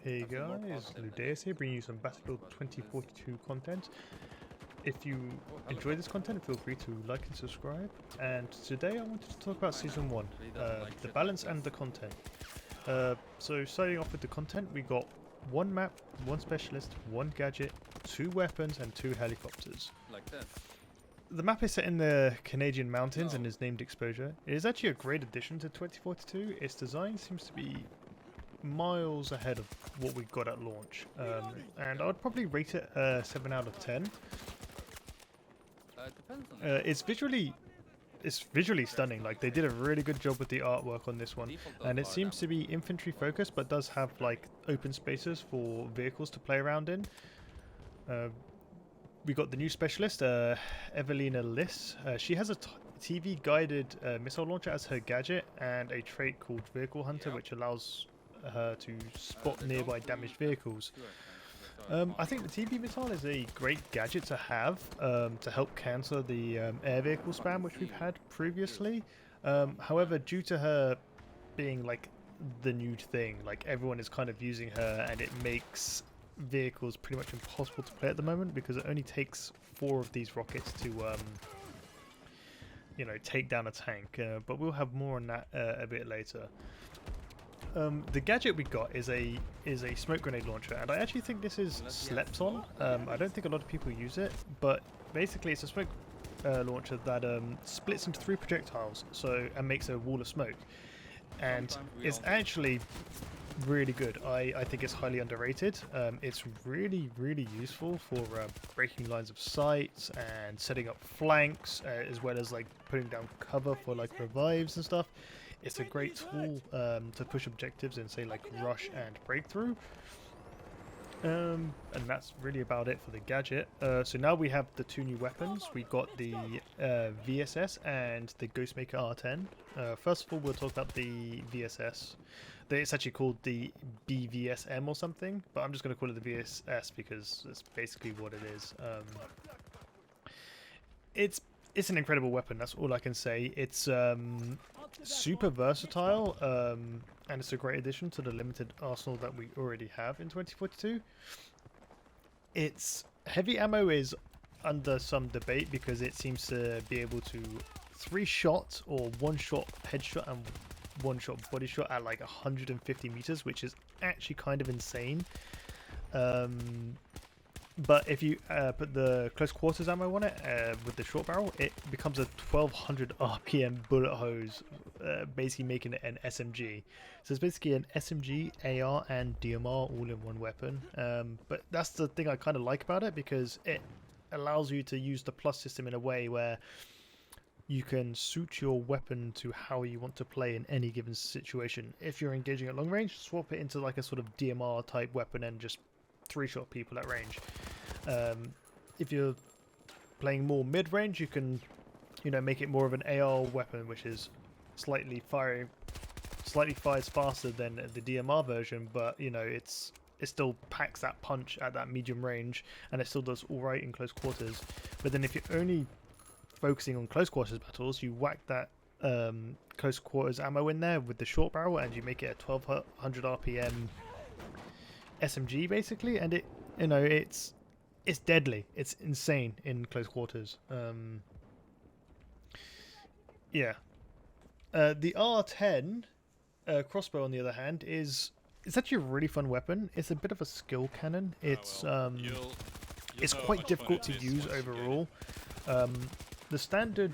Hey guys, Ludeus here, bringing you some Battlefield 2042 content. If you enjoy this content, feel free to like and subscribe. And today I wanted to talk about Season 1, the balance and the content. So starting off with the content, we got one map, one specialist, one gadget, 2 weapons and 2 helicopters. Like that. The map is set in the Canadian mountains and is named Exposure. It is actually a great addition to 2042. Its design seems to be miles ahead of what we got at launch, and I would probably rate it 7 out of 10. Depends on It's visually stunning. Like, they did a really good job with the artwork on this one, and it seems to be infantry focused, but does have like open spaces for vehicles to play around in. We got the new specialist, Evelina Liss. She has a TV guided missile launcher as her gadget and a trait called Vehicle Hunter, which allows her to spot nearby damaged vehicles. I think the TV missile is a great gadget to have to help counter the air vehicle spam which we've had previously. However, due to her being like the new thing, like everyone is kind of using her, and it makes vehicles pretty much impossible to play at the moment because it only takes 4 of these rockets to you know, take down a tank, but we'll have more on that a bit later. The gadget we got is a smoke grenade launcher, and I actually think this is slept on. I don't think a lot of people use it, but basically it's a smoke launcher that splits into 3 projectiles, and makes a wall of smoke, and it's actually really good. I think it's highly underrated. It's really useful for breaking lines of sight and setting up flanks, as well as like putting down cover for like revives and stuff. It's a great tool to push objectives in, say, like rush and breakthrough. And that's really about it for the gadget. So now we have the 2 new weapons. We got the VSS and the Ghostmaker R10. First of all, we'll talk about the VSS. It's actually called the BVSM or something, but I'm just going to call it the VSS because that's basically what it is. It's an incredible weapon, that's all I can say. It's super versatile, and it's a great addition to the limited arsenal that we already have in 2042. Its heavy ammo is under some debate because it seems to be able to 3-shot or 1-shot headshot and 1-shot body shot at like 150 meters, which is actually kind of insane. But if you put the close quarters ammo on it with the short barrel, it becomes a 1200 RPM bullet hose, basically making it an SMG. So it's basically an SMG, AR, and DMR all in one weapon. But that's the thing I kind of like about it, because it allows you to use the plus system in a way where you can suit your weapon to how you want to play in any given situation. If you're engaging at long range, swap it into like a sort of DMR type weapon and just 3-shot people at range. If you're playing more mid-range, you can, you know, make it more of an AR weapon, which is slightly fires faster than the DMR version, but you know, it still packs that punch at that medium range, and it still does all right in close quarters. But then if you're only focusing on close quarters battles, you whack that close quarters ammo in there with the short barrel, and you make it a 1200 RPM SMG basically, and it, you know, it's deadly. It's insane in close quarters. Yeah. The R10 crossbow, on the other hand, it's actually a really fun weapon. It's a bit of a skill cannon. It's quite difficult to use overall. The standard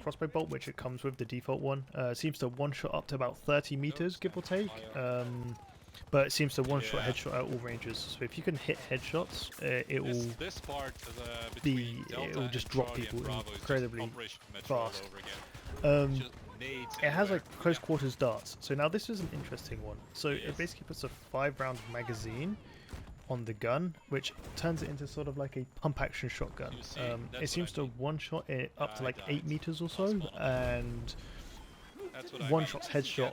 crossbow bolt, which it comes with, the default one, seems to 1-shot up to about 30 meters, give or take. But it seems to 1-shot headshot at all ranges. So if you can hit headshots, it will just drop people incredibly fast. It has like close quarters darts. So now this is an interesting one. So it basically puts a 5-round magazine on the gun, which turns it into sort of like a pump action shotgun. It seems to 1-shot it up to like 8 meters or so, and 1-shot's headshot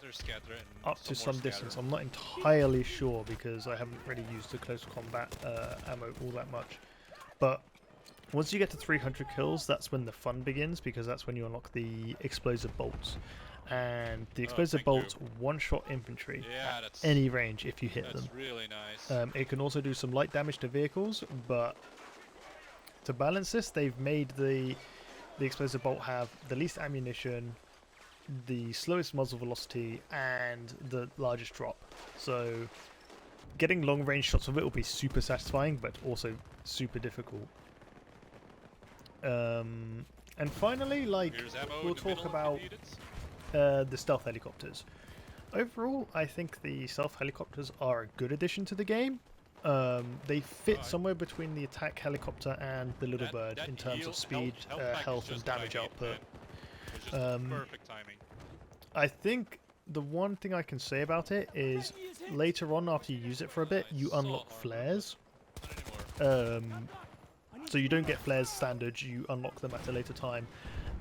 up to some distance. I'm not entirely sure because I haven't really used the close combat ammo all that much. But once you get to 300 kills, that's when the fun begins, because that's when you unlock the explosive bolts. and the explosive bolts one-shot infantry at any range if you hit them. Really nice. It can also do some light damage to vehicles, but to balance this, they've made the explosive bolt have the least ammunition, the slowest muzzle velocity, and the largest drop. So getting long range shots of it will be super satisfying, but also super difficult. And finally, like, we'll talk about the stealth helicopters. Overall, I think the stealth helicopters are a good addition to the game. They fit somewhere between the attack helicopter and the little bird in terms of speed, health, and damage output. Perfect timing. I think the one thing I can say about it is later on, after you use it for a bit, you unlock flares. So you don't get flares standard, you unlock them at a later time.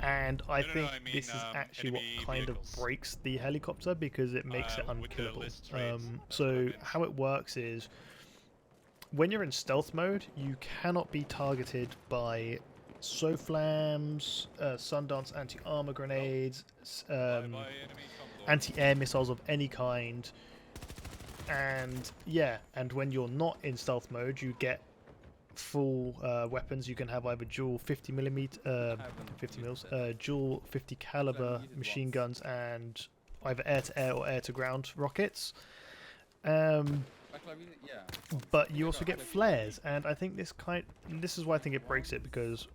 And I think this is actually what kind of breaks the helicopter, because it makes it unkillable. So how it works is, when you're in stealth mode, you cannot be targeted by SOFLAMs, Sundance anti-armor grenades, anti-air missiles of any kind. And yeah, and when you're not in stealth mode, you get full weapons. You can have either dual 50mm, 50 mils, dual 50 caliber machine guns, and either air-to-air or air-to-ground rockets. But you also get flares, and I think this is why I think it breaks it, because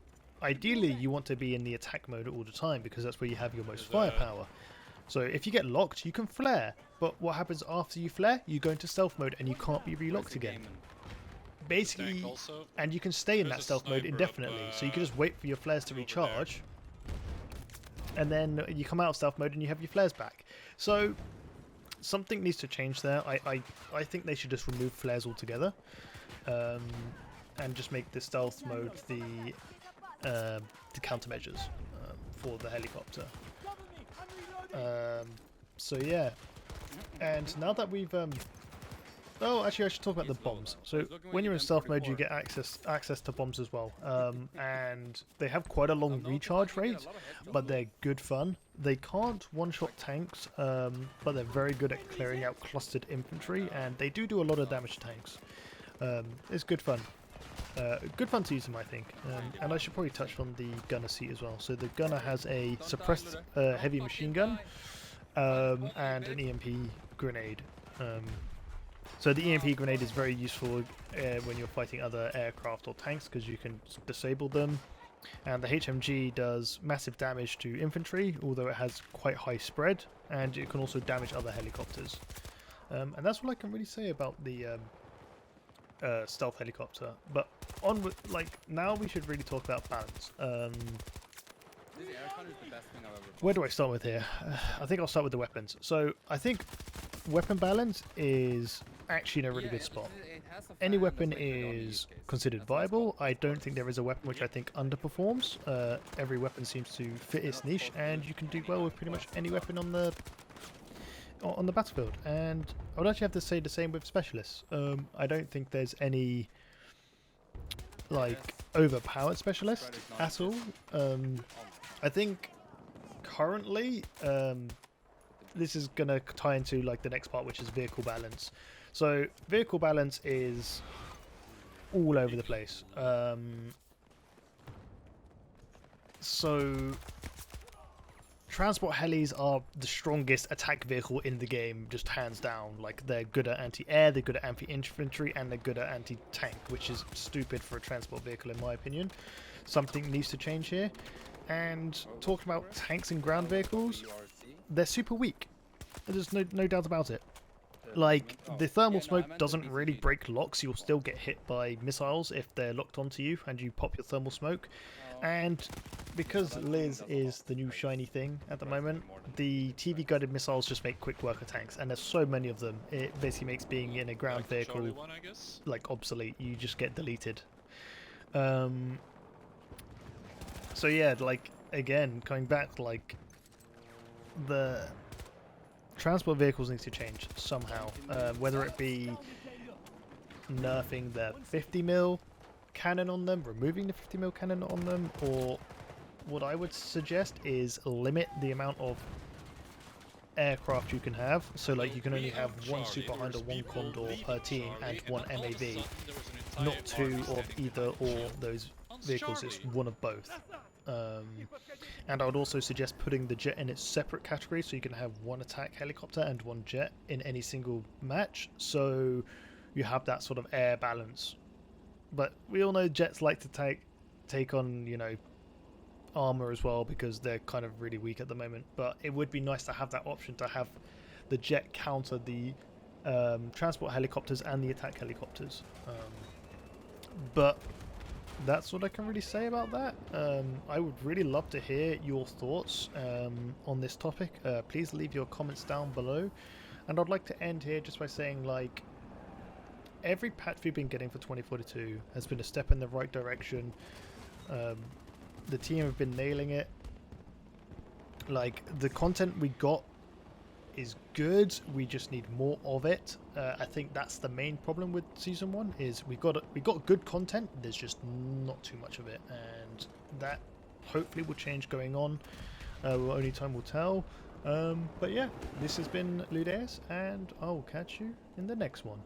ideally you want to be in the attack mode all the time, because that's where you have your most firepower. So if you get locked, you can flare, but what happens after you flare? You go into stealth mode and you can't be relocked again. Basically, and you can stay in that stealth mode indefinitely, so you can just wait for your flares to recharge, and then you come out of stealth mode and you have your flares back. So something needs to change there. I think they should just remove flares altogether, and just make the stealth mode the countermeasures for the helicopter. So yeah, and now that we've oh, actually, I should talk about the bombs. So when you're in stealth mode, you get access to bombs as well, and they have quite a long recharge rate, but they're good fun. They can't one-shot tanks, but they're very good at clearing out clustered infantry, and they do a lot of damage to tanks. It's good fun. Good fun to use them, I think. And I should probably touch on the gunner seat as well. So the gunner has a suppressed heavy machine gun, and an EMP grenade. So the EMP grenade is very useful when you're fighting other aircraft or tanks, because you can disable them. And the HMG does massive damage to infantry, although it has quite high spread, and it can also damage other helicopters. And that's what I can really say about the stealth helicopter. But on with, like, now we should really talk about balance. Where do I start with here? I think I'll start with the weapons. So I think weapon balance is actually in a really good spot. Any weapon is considered viable. I don't think there is a weapon which I think underperforms. Every weapon seems to fit its niche, and you can do well with pretty much any weapon on the battlefield. And I would actually have to say the same with specialists. I don't think there's any like overpowered specialist at all. I think currently this is gonna tie into like the next part, which is vehicle balance. So vehicle balance is all over the place. So transport helis are the strongest attack vehicle in the game, just hands down. Like, they're good at anti-air, they're good at anti-infantry, and they're good at anti-tank, which is stupid for a transport vehicle in my opinion. Something needs to change here. And talking about tanks and ground vehicles, they're super weak. There's no doubt about it. Like, the thermal smoke doesn't really break locks. You'll still get hit by missiles if they're locked onto you and you pop your thermal smoke. And because Liz is the new shiny thing at the moment, the TV guided missiles just make quick work of tanks, and there's so many of them. It basically makes being in a ground vehicle like obsolete. You just get deleted. So yeah, like, again, coming back, like, the transport vehicles need to change somehow, whether it be nerfing the 50mm cannon on them, removing the 50mm cannon on them, or what I would suggest is limit the amount of aircraft you can have. So like you can only have one Super Hind or one Condor per team and one MAV, not two of either or those vehicles. It's one of both. And I would also suggest putting the jet in its separate category, so you can have one attack helicopter and one jet in any single match, so you have that sort of air balance. But we all know jets like to take on, you know, armor as well, because they're kind of really weak at the moment. But it would be nice to have that option, to have the jet counter the transport helicopters and the attack helicopters. But that's what I can really say about that. I would really love to hear your thoughts on this topic. Please leave your comments down below. And I'd like to end here just by saying, like, every patch we've been getting for 2042 has been a step in the right direction. The team have been nailing it. Like, the content we got is good, we just need more of it. I think that's the main problem with season 1, is we got good content, there's just not too much of it, and that hopefully will change going on. Only time will tell. But yeah, this has been Ludeus, and I'll catch you in the next one.